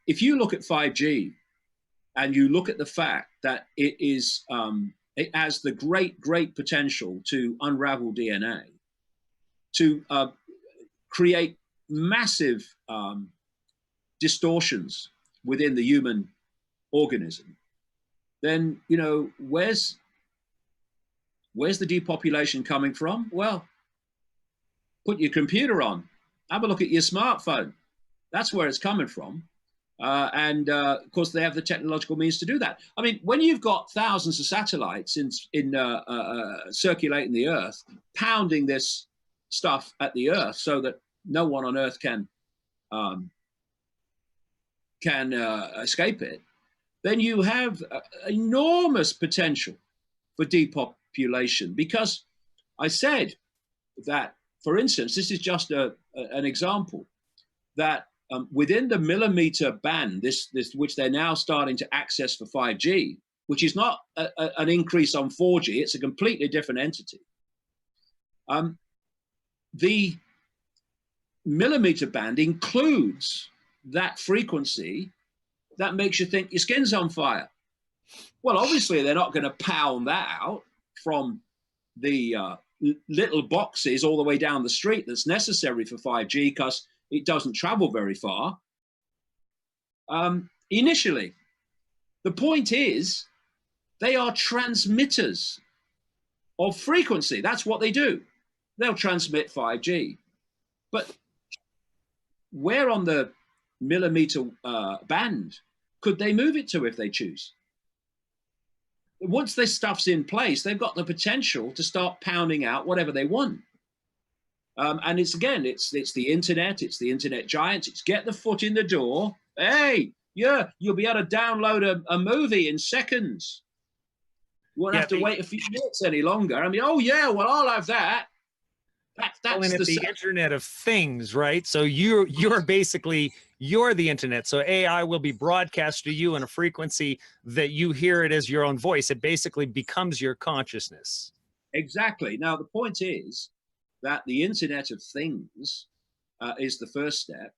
If you look at 5G and you look at the fact that it has the great potential to unravel DNA, to create massive distortions within the human organism, then, you know, where's the depopulation coming from? Well, put your computer on, have a look at your smartphone. That's where it's coming from. Of course, they have the technological means to do that. I mean, when you've got thousands of satellites circulating the Earth, pounding this stuff at the Earth so that no one on Earth can escape it, then you have enormous potential for depopulation. Because I said that, for instance, this is just an example, that within the millimeter band, this which they're now starting to access for 5G, which is not an increase on 4G, it's a completely different entity. The millimeter band includes that frequency that makes you think your skin's on fire. Well, obviously they're not going to pound that out from the little boxes all the way down the street that's necessary for 5G, because it doesn't travel very far initially. The point is, they are transmitters of frequency. That's what they do. They'll transmit 5G. But where on the millimeter band could they move it to if they choose? Once this stuff's in place, they've got the potential to start pounding out whatever they want. And it's the internet, it's the internet giants, it's get the foot in the door. Hey, yeah, you'll be able to download a movie in seconds. You won't have to wait a few minutes any longer. I mean, oh yeah, well, I'll have that. That's the Internet of Things, right? So you're basically, you're the internet. So AI will be broadcast to you in a frequency that you hear it as your own voice. It basically becomes your consciousns. Exactly. Now, the point is that the Internet of Things is the first step.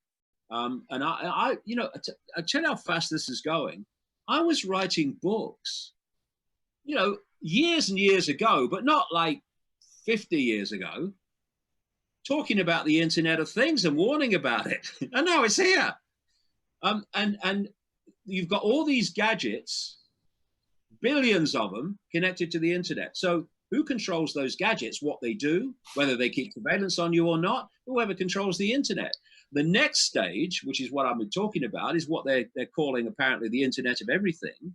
And I you know, I tell you how fast this is going. I was writing books, you know, years and years ago, but not like 50 years ago, talking about the Internet of Things and warning about it. And now it's here. And you've got all these gadgets, billions of them connected to the internet. So who controls those gadgets, what they do, whether they keep surveillance on you or not? Whoever controls the internet. The next stage, which is what I've been talking about, is what they're calling apparently the Internet of Everything,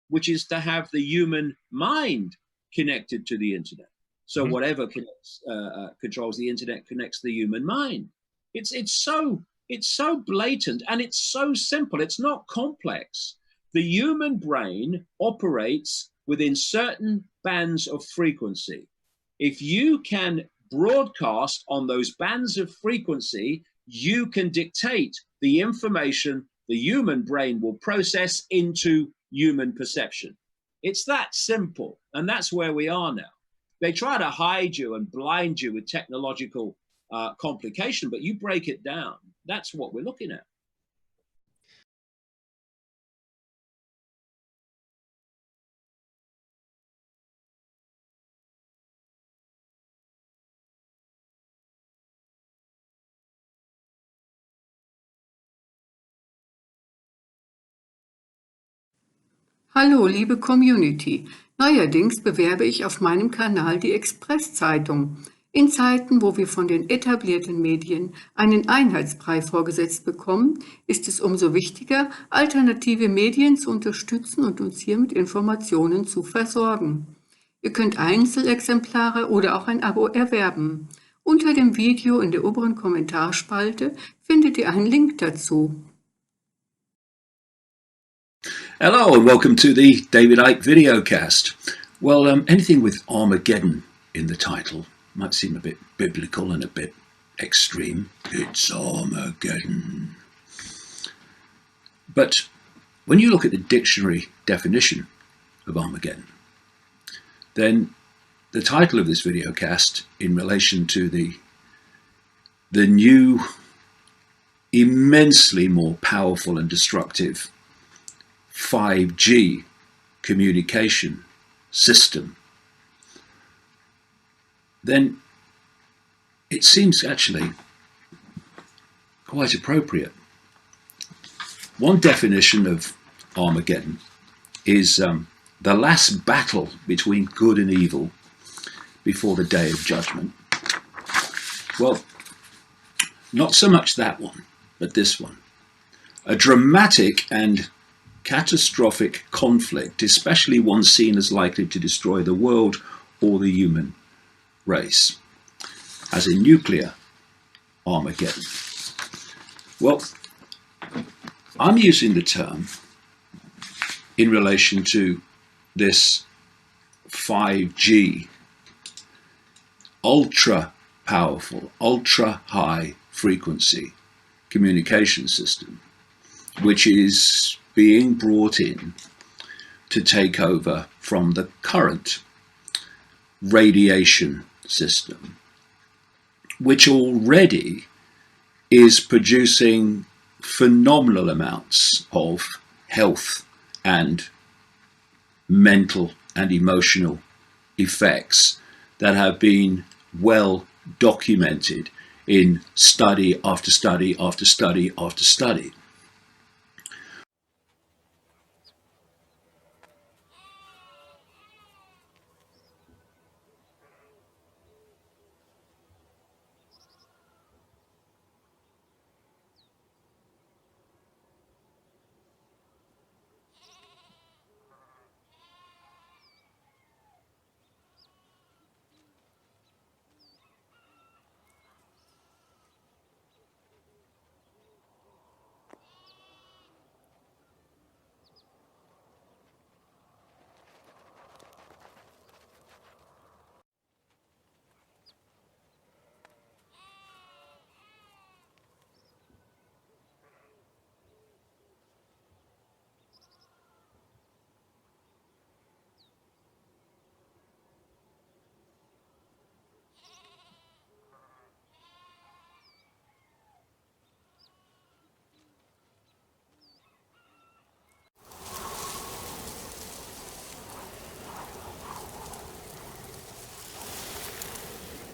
which is to have the human mind connected to the internet. So whatever controls the internet connects the human mind. It's so blatant and it's so simple. It's not complex. The human brain operates within certain bands of frequency. If you can broadcast on those bands of frequency, you can dictate the information the human brain will process into human perception. It's that simple. And that's where we are now. They try to hide you and blind you with technological complication, but you break it down. That's what we're looking at. Hallo, liebe Community. Neuerdings bewerbe ich auf meinem Kanal die Express-Zeitung. In Zeiten, wo wir von den etablierten Medien einen Einheitsbrei vorgesetzt bekommen, ist es umso wichtiger, alternative Medien zu unterstützen und uns hier mit Informationen zu versorgen. Ihr könnt Einzelexemplare oder auch ein Abo erwerben. Unter dem Video in der oberen Kommentarspalte findet ihr einen Link dazu. Hello and welcome to the David Icke videocast. Well, anything with Armageddon in the title might seem a bit biblical and a bit extreme. It's Armageddon. But when you look at the dictionary definition of Armageddon, then the title of this videocast in relation to the new immensely more powerful and destructive 5G communication system, then it seems actually quite appropriate. One definition of Armageddon is the last battle between good and evil before the day of judgment. Well, not so much that one, but this one. A dramatic and catastrophic conflict, especially one seen as likely to destroy the world or the human race, as in nuclear Armageddon. Well, I'm using the term in relation to this 5G, ultra powerful, ultra high frequency communication system, which is being brought in to take over from the current radiation system, which already is producing phenomenal amounts of health and mental and emotional effects that have been well documented in study after study after study after study.